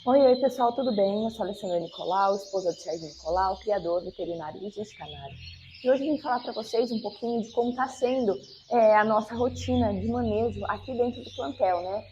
Oi, pessoal, tudo bem? Eu sou a Alessandra Nicolau, esposa do Sérgio Nicolau, criador, veterinário e canário. E hoje eu vim falar para vocês um pouquinho de como está sendo a nossa rotina de manejo aqui dentro do plantel, né?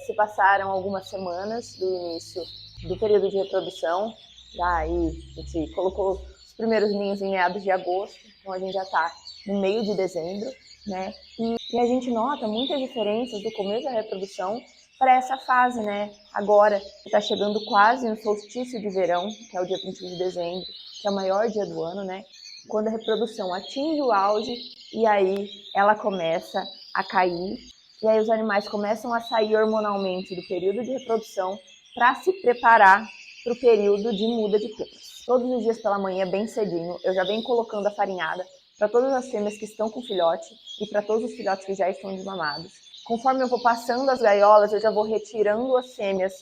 Se passaram algumas semanas do início do período de reprodução, daí a gente colocou os primeiros ninhos em meados de agosto, então a gente já está no meio de dezembro, né? E a gente nota muitas diferenças do começo da reprodução para essa fase, né? Agora está chegando quase no solstício de verão, que é o dia 21 de dezembro, que é o maior dia do ano, né? Quando a reprodução atinge o auge e aí ela começa a cair, e aí os animais começam a sair hormonalmente do período de reprodução para se preparar para o período de muda de penas. Todos os dias pela manhã, bem cedinho, eu já venho colocando a farinhada para todas as fêmeas que estão com filhote e para todos os filhotes que já estão desmamados. Conforme eu vou passando as gaiolas, eu já vou retirando as fêmeas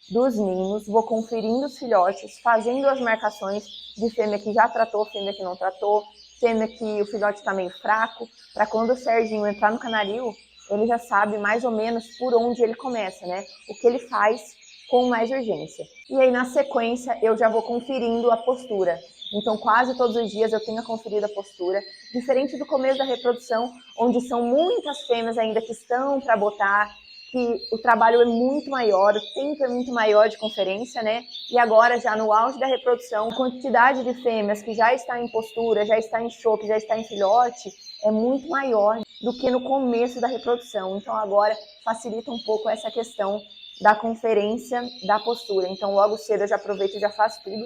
dos ninhos, vou conferindo os filhotes, fazendo as marcações de fêmea que já tratou, fêmea que não tratou, fêmea que o filhote está meio fraco, para quando o Serginho entrar no canaril, ele já sabe mais ou menos por onde ele começa, né? O que ele faz com mais urgência. E aí, na sequência, eu já vou conferindo a postura. Então, quase todos os dias eu tenho conferido a postura, diferente do começo da reprodução, onde são muitas fêmeas ainda que estão para botar, que o trabalho é muito maior, o tempo é muito maior de conferência, né? E agora, já no auge da reprodução, a quantidade de fêmeas que já está em postura, já está em choque, já está em filhote, é muito maior do que no começo da reprodução. Então, agora facilita um pouco essa questão da conferência da postura. Então, logo cedo eu já aproveito e já faço tudo.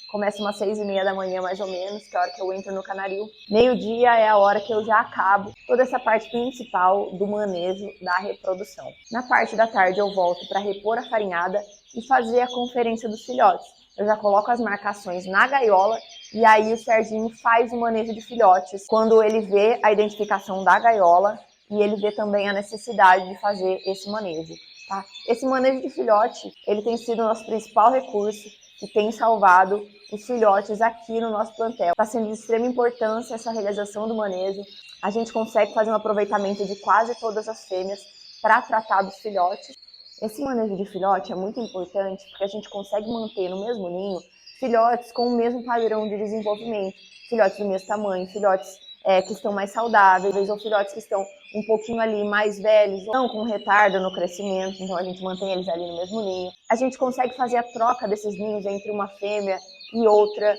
Começa umas 6h30 da manhã, mais ou menos, que é a hora que eu entro no canaril. Meio-dia é a hora que eu já acabo toda essa parte principal do manejo da reprodução. Na parte da tarde eu volto para repor a farinhada e fazer a conferência dos filhotes. Eu já coloco as marcações na gaiola e aí o Serginho faz o manejo de filhotes quando ele vê a identificação da gaiola e ele vê também a necessidade de fazer esse manejo. Tá? Esse manejo de filhote, ele tem sido o nosso principal recurso que tem salvado os filhotes aqui no nosso plantel. Está sendo de extrema importância essa realização do manejo. A gente consegue fazer um aproveitamento de quase todas as fêmeas para tratar dos filhotes. Esse manejo de filhote é muito importante porque a gente consegue manter no mesmo ninho filhotes com o mesmo padrão de desenvolvimento, filhotes do mesmo tamanho, filhotes que estão mais saudáveis, ou filhotes que estão um pouquinho ali mais velhos, ou não com retardo no crescimento, então a gente mantém eles ali no mesmo ninho. A gente consegue fazer a troca desses ninhos entre uma fêmea e outra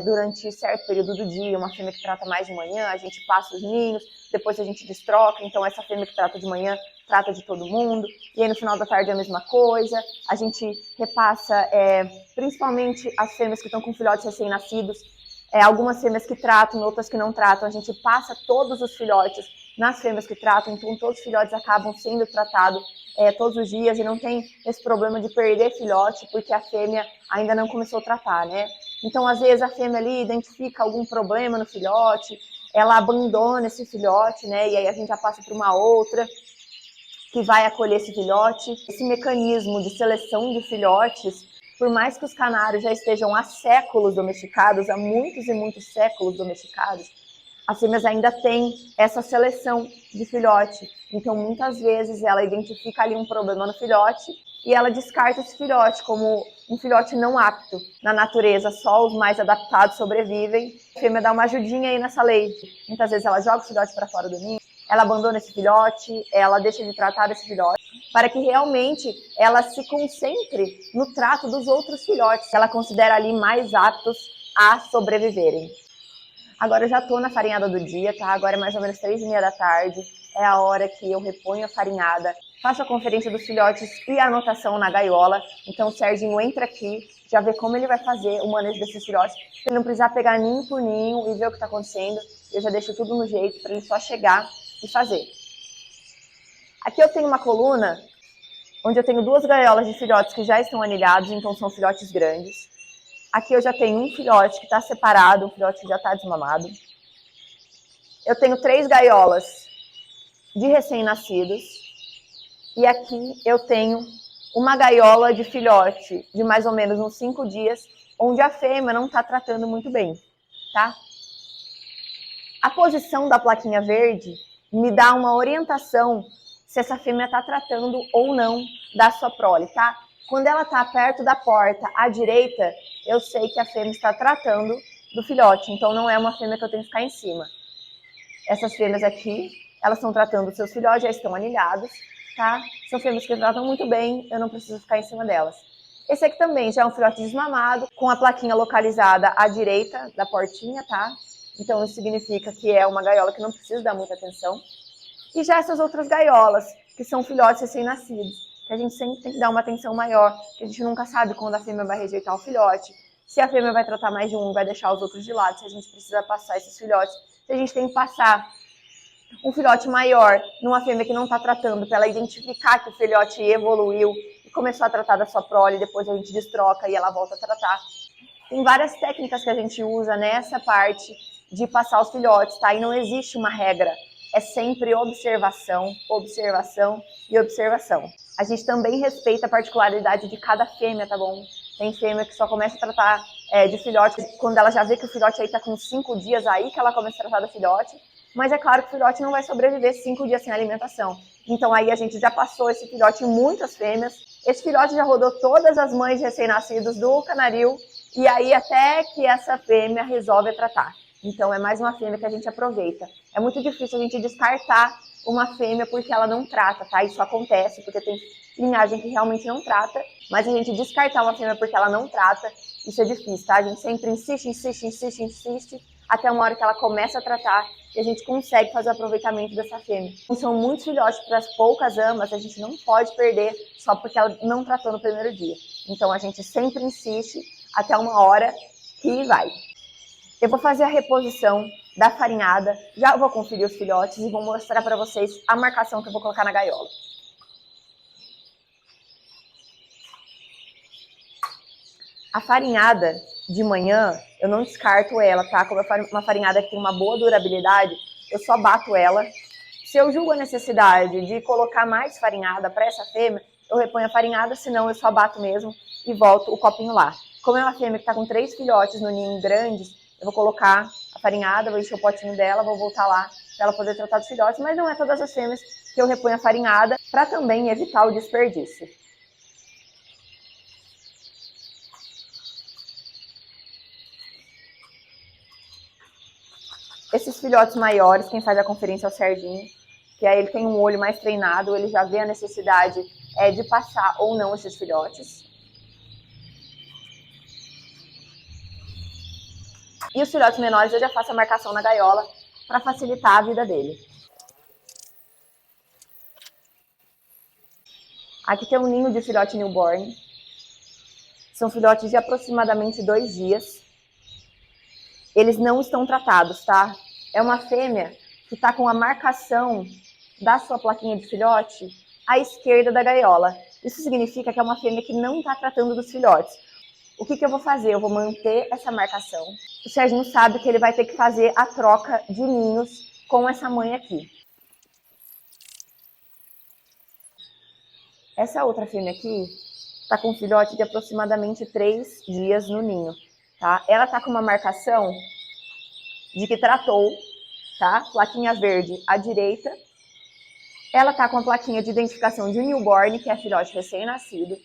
durante certo período do dia. Uma fêmea que trata mais de manhã, a gente passa os ninhos, depois a gente destroca, então essa fêmea que trata de manhã trata de todo mundo, e aí no final da tarde é a mesma coisa. A gente repassa principalmente as fêmeas que estão com filhotes recém-nascidos, algumas fêmeas que tratam, outras que não tratam. A gente passa todos os filhotes nas fêmeas que tratam, então todos os filhotes acabam sendo tratados todos os dias e não tem esse problema de perder filhote porque a fêmea ainda não começou a tratar, né? Então, às vezes, a fêmea ali identifica algum problema no filhote, ela abandona esse filhote, né? E aí a gente já passa para uma outra que vai acolher esse filhote. Esse mecanismo de seleção de filhotes, por mais que os canários já estejam há séculos domesticados, há muitos e muitos séculos domesticados, as fêmeas ainda têm essa seleção de filhote. Então, muitas vezes, ela identifica ali um problema no filhote e ela descarta esse filhote como um filhote não apto. Na natureza, só os mais adaptados sobrevivem. A fêmea dá uma ajudinha aí nessa lei. Muitas vezes ela joga o filhote para fora do ninho, ela abandona esse filhote, ela deixa de tratar esse filhote, para que realmente ela se concentre no trato dos outros filhotes, que ela considera ali mais aptos a sobreviverem. Agora eu já estou na farinhada do dia, tá? Agora é mais ou menos 3h30 da tarde, é a hora que eu reponho a farinhada, faço a conferência dos filhotes e a anotação na gaiola. Então o Serginho entra aqui, já vê como ele vai fazer o manejo desses filhotes, para ele não precisar pegar ninho por ninho e ver o que está acontecendo. Eu já deixo tudo no jeito para ele só chegar e fazer. Aqui eu tenho uma coluna onde eu tenho 2 gaiolas de filhotes que já estão anilhados, então são filhotes grandes. Aqui eu já tenho um filhote que está separado, um filhote que já está desmamado. Eu tenho 3 gaiolas de recém-nascidos. E aqui eu tenho uma gaiola de filhote de mais ou menos uns 5 dias, onde a fêmea não está tratando muito bem, tá? A posição da plaquinha verde me dá uma orientação se essa fêmea está tratando ou não da sua prole, tá? Quando ela está perto da porta à direita, eu sei que a fêmea está tratando do filhote, então não é uma fêmea que eu tenho que ficar em cima. Essas fêmeas aqui, elas estão tratando os seus filhotes, já estão anilhados, tá? São fêmeas que tratam muito bem, eu não preciso ficar em cima delas. Esse aqui também já é um filhote desmamado, com a plaquinha localizada à direita da portinha, tá? Então isso significa que é uma gaiola que não precisa dar muita atenção. E já essas outras gaiolas, que são filhotes recém-nascidos, que a gente sempre tem que dar uma atenção maior, que a gente nunca sabe quando a fêmea vai rejeitar o filhote, se a fêmea vai tratar mais de um, vai deixar os outros de lado, se a gente precisa passar esses filhotes, se a gente tem que passar um filhote maior numa fêmea que não está tratando, para ela identificar que o filhote evoluiu e começou a tratar da sua prole, depois a gente destroca e ela volta a tratar. Tem várias técnicas que a gente usa nessa parte de passar os filhotes, tá? E não existe uma regra. É sempre observação, observação e observação. A gente também respeita a particularidade de cada fêmea, tá bom? Tem fêmea que só começa a tratar de filhote quando ela já vê que o filhote aí tá com 5 dias, aí que ela começa a tratar do filhote. Mas é claro que o filhote não vai sobreviver 5 dias sem alimentação. Então aí a gente já passou esse filhote em muitas fêmeas. Esse filhote já rodou todas as mães recém-nascidos do canaril. E aí até que essa fêmea resolve tratar. Então é mais uma fêmea que a gente aproveita. É muito difícil a gente descartar uma fêmea porque ela não trata, tá? Isso acontece porque tem linhagem que realmente não trata, mas a gente descartar uma fêmea porque ela não trata, isso é difícil, tá? A gente sempre insiste, até uma hora que ela começa a tratar e a gente consegue fazer o aproveitamento dessa fêmea. São muitos filhotes para as poucas amas, a gente não pode perder só porque ela não tratou no primeiro dia. Então a gente sempre insiste até uma hora que vai. Eu vou fazer a reposição da farinhada, já vou conferir os filhotes e vou mostrar para vocês a marcação que eu vou colocar na gaiola. A farinhada de manhã, eu não descarto ela, tá? Como uma farinhada que tem uma boa durabilidade, eu só bato ela. Se eu julgo a necessidade de colocar mais farinhada para essa fêmea, eu reponho a farinhada, senão eu só bato mesmo e volto o copinho lá. Como é uma fêmea que está com 3 filhotes no ninho grandes, eu vou colocar a farinhada, vou encher o potinho dela, vou voltar lá para ela poder tratar dos filhotes, mas não é todas as fêmeas que eu reponho a farinhada, para também evitar o desperdício. Esses filhotes maiores, quem faz a conferência é o Serginho, que aí ele tem um olho mais treinado, ele já vê a necessidade de passar ou não esses filhotes. E os filhotes menores eu já faço a marcação na gaiola para facilitar a vida dele. Aqui tem um ninho de filhote newborn. São filhotes de aproximadamente 2 dias. Eles não estão tratados, tá? É uma fêmea que está com a marcação da sua plaquinha de filhote à esquerda da gaiola. Isso significa que é uma fêmea que não está tratando dos filhotes. O que eu vou fazer? Eu vou manter essa marcação. O Serginho sabe que ele vai ter que fazer a troca de ninhos com essa mãe aqui. Essa outra fêmea aqui está com um filhote de aproximadamente 3 dias no ninho, tá? Ela está com uma marcação de que tratou, tá? Plaquinha verde à direita. Ela está com a plaquinha de identificação de newborn, que é filhote recém-nascido.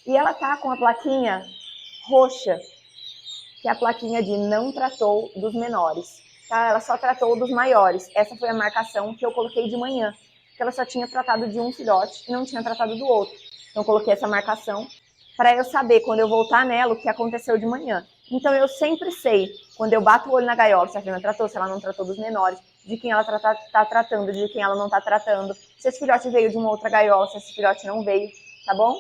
E ela está com a plaquinha roxa, que é a plaquinha de não tratou dos menores, tá? Ela só tratou dos maiores. Essa foi a marcação que eu coloquei de manhã, que ela só tinha tratado de um filhote e não tinha tratado do outro. Então eu coloquei essa marcação para eu saber, quando eu voltar nela, o que aconteceu de manhã. Então eu sempre sei, quando eu bato o olho na gaiola, se a fêmea tratou, se ela não tratou dos menores, de quem ela tá tratando, de quem ela não tá tratando, se esse filhote veio de uma outra gaiola, se esse filhote não veio, tá bom?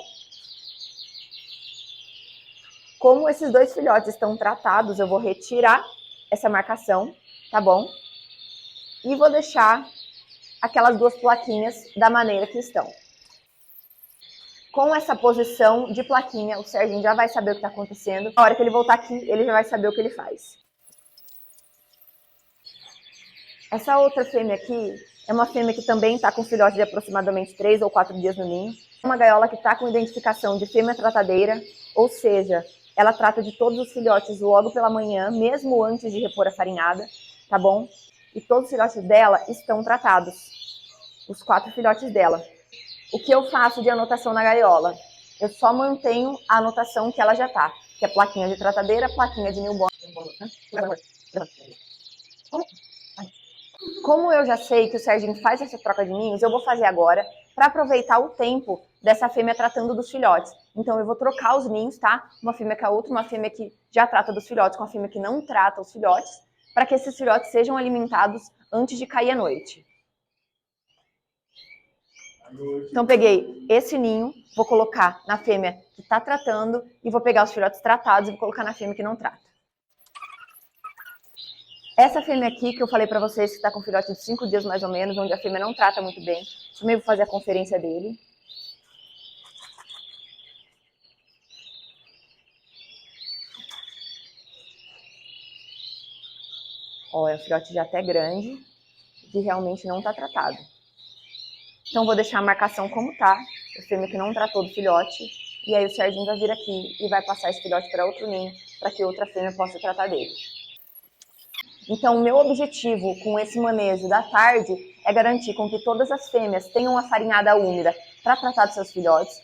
Como esses 2 filhotes estão tratados, eu vou retirar essa marcação, tá bom? E vou deixar aquelas 2 plaquinhas da maneira que estão. Com essa posição de plaquinha, o Serginho já vai saber o que está acontecendo. Na hora que ele voltar aqui, ele já vai saber o que ele faz. Essa outra fêmea aqui é uma fêmea que também está com filhote de aproximadamente 3 ou 4 dias no ninho. É uma gaiola que está com identificação de fêmea tratadeira, ou seja, ela trata de todos os filhotes logo pela manhã, mesmo antes de repor a farinhada, tá bom? E todos os filhotes dela estão tratados, os 4 filhotes dela. O que eu faço de anotação na gaiola? Eu só mantenho a anotação que ela já tá, que é plaquinha de tratadeira, plaquinha de newborn. Como eu já sei que o Serginho faz essa troca de ninhos, eu vou fazer agora para aproveitar o tempo dessa fêmea tratando dos filhotes. Então eu vou trocar os ninhos, tá? Uma fêmea com a outra, uma fêmea que já trata dos filhotes com a fêmea que não trata os filhotes, para que esses filhotes sejam alimentados antes de cair a noite. Então peguei esse ninho, vou colocar na fêmea que está tratando e vou pegar os filhotes tratados e vou colocar na fêmea que não trata. Essa fêmea aqui, que eu falei para vocês que está com filhote de 5 dias mais ou menos, onde a fêmea não trata muito bem, também vou fazer a conferência dele. Ó, é um filhote já até grande, que realmente não está tratado. Então vou deixar a marcação como tá, a fêmea que não tratou do filhote, e aí o Serginho vai vir aqui e vai passar esse filhote para outro ninho, para que outra fêmea possa tratar dele. Então, o meu objetivo com esse manejo da tarde é garantir com que todas as fêmeas tenham a farinhada úmida para tratar dos seus filhotes,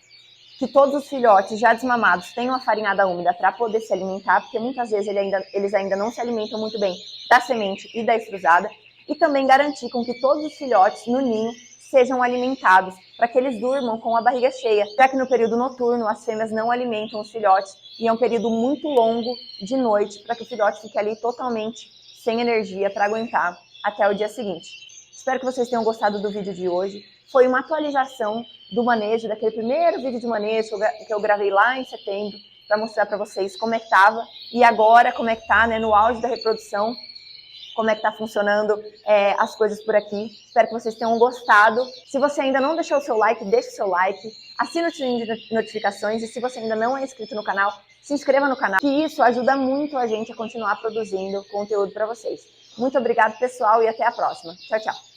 que todos os filhotes já desmamados tenham a farinhada úmida para poder se alimentar, porque muitas vezes eles ainda não se alimentam muito bem da semente e da estrusada, e também garantir com que todos os filhotes no ninho sejam alimentados, para que eles durmam com a barriga cheia, já que no período noturno as fêmeas não alimentam os filhotes, e é um período muito longo de noite, para que o filhote fique ali totalmente sem energia para aguentar até o dia seguinte. Espero que vocês tenham gostado do vídeo de hoje. Foi uma atualização do manejo, daquele primeiro vídeo de manejo que eu gravei lá em setembro, para mostrar para vocês como é que estava, e agora como é que está, né, no auge da reprodução, como é que está funcionando as coisas por aqui. Espero que vocês tenham gostado. Se você ainda não deixou o seu like, deixe o seu like, assina o sininho de notificações, e se você ainda não é inscrito no canal, se inscreva no canal, que isso ajuda muito a gente a continuar produzindo conteúdo para vocês. Muito obrigada, pessoal, e até a próxima. Tchau, tchau.